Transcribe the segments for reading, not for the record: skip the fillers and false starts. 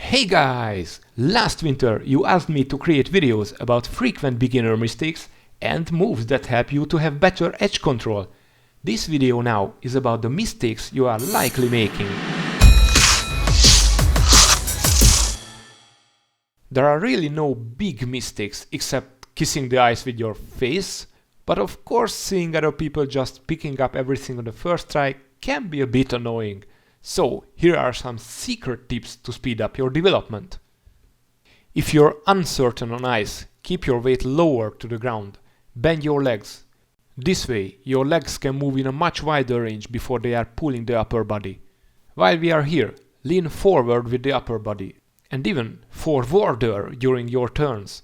Hey guys! Last winter you asked me to create videos about frequent beginner mistakes and moves that help you to have better edge control. This video now is about the mistakes you are likely making. There are really no big mistakes except kissing the ice with your face, but of course seeing other people just picking up everything on the first try can be a bit annoying. So, here are some secret tips to speed up your development. If you're uncertain on ice, keep your weight lower to the ground. Bend your legs. This way, your legs can move in a much wider range before they are pulling the upper body. While we are here, lean forward with the upper body, and even forwarder during your turns.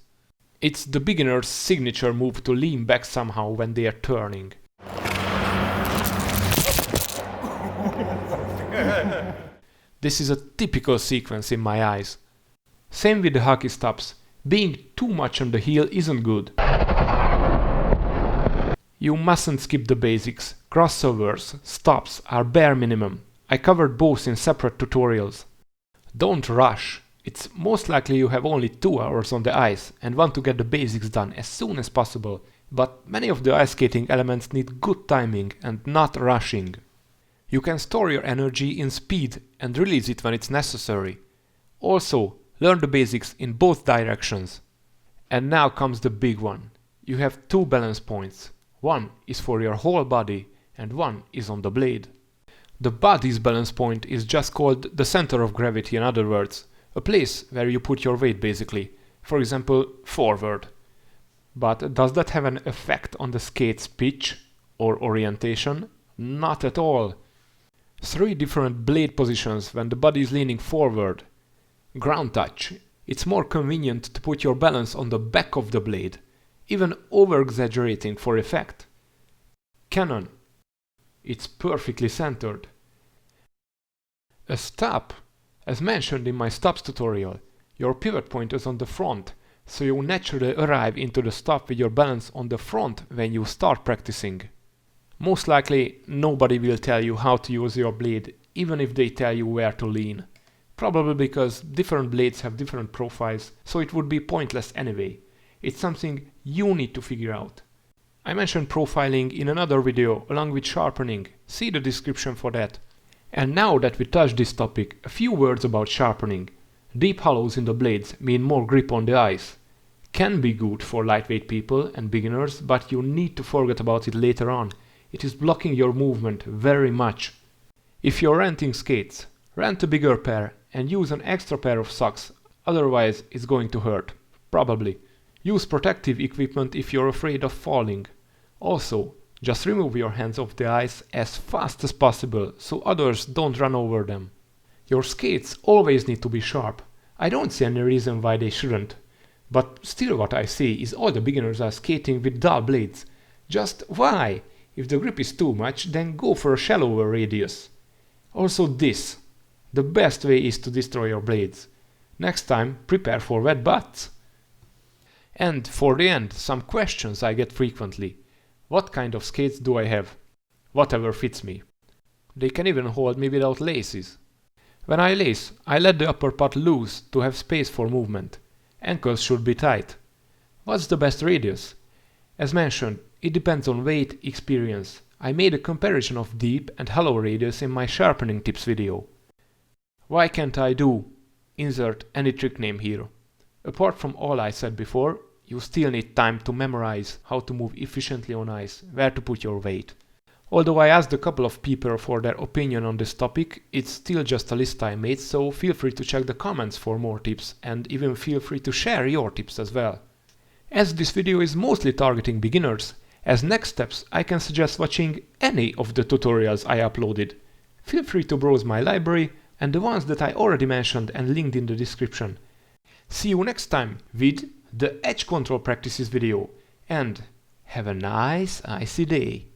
It's the beginner's signature move to lean back somehow when they are turning. This is a typical sequence in my eyes. Same with the hockey stops. Being too much on the heel isn't good. You mustn't skip the basics. Crossovers, stops are bare minimum. I covered both in separate tutorials. Don't rush. It's most likely you have only 2 hours on the ice and want to get the basics done as soon as possible. But many of the ice skating elements need good timing and not rushing. You can store your energy in speed and release it when it's necessary. Also, learn the basics in both directions. And now comes the big one. You have 2 balance points. One is for your whole body and one is on the blade. The body's balance point is just called the center of gravity, in other words, a place where you put your weight basically, for example, forward. But does that have an effect on the skate's pitch or orientation? Not at all. 3 different blade positions when the body is leaning forward. Ground touch. It's more convenient to put your balance on the back of the blade, even over-exaggerating for effect. Cannon. It's perfectly centered. A stop. As mentioned in my stops tutorial, your pivot point is on the front, so you naturally arrive into the stop with your balance on the front when you start practicing. Most likely, nobody will tell you how to use your blade, even if they tell you where to lean. Probably because different blades have different profiles, so it would be pointless anyway. It's something you need to figure out. I mentioned profiling in another video along with sharpening. See the description for that. And now that we touched this topic, a few words about sharpening. Deep hollows in the blades mean more grip on the ice. Can be good for lightweight people and beginners, but you need to forget about it later on. It is blocking your movement very much. If you're renting skates, rent a bigger pair and use an extra pair of socks, otherwise it's going to hurt. Probably. Use protective equipment if you're afraid of falling. Also, just remove your hands off the ice as fast as possible so others don't run over them. Your skates always need to be sharp. I don't see any reason why they shouldn't. But still what I see is all the beginners are skating with dull blades. Just why? If the grip is too much, then go for a shallower radius. Also this. The best way is to destroy your blades. Next time, prepare for wet butts. And for the end, some questions I get frequently. What kind of skates do I have? Whatever fits me. They can even hold me without laces. When I lace, I let the upper part loose to have space for movement. Ankles should be tight. What's the best radius? As mentioned, it depends on weight, experience. I made a comparison of deep and hollow radius in my sharpening tips video. Why can't I do? Insert any trick name here. Apart from all I said before, you still need time to memorize how to move efficiently on ice, where to put your weight. Although I asked a couple of people for their opinion on this topic, it's still just a list I made, so feel free to check the comments for more tips and even feel free to share your tips as well. As this video is mostly targeting beginners, as next steps I can suggest watching any of the tutorials I uploaded. Feel free to browse my library and the ones that I already mentioned and linked in the description. See you next time with the edge control practices video and have a nice icy day.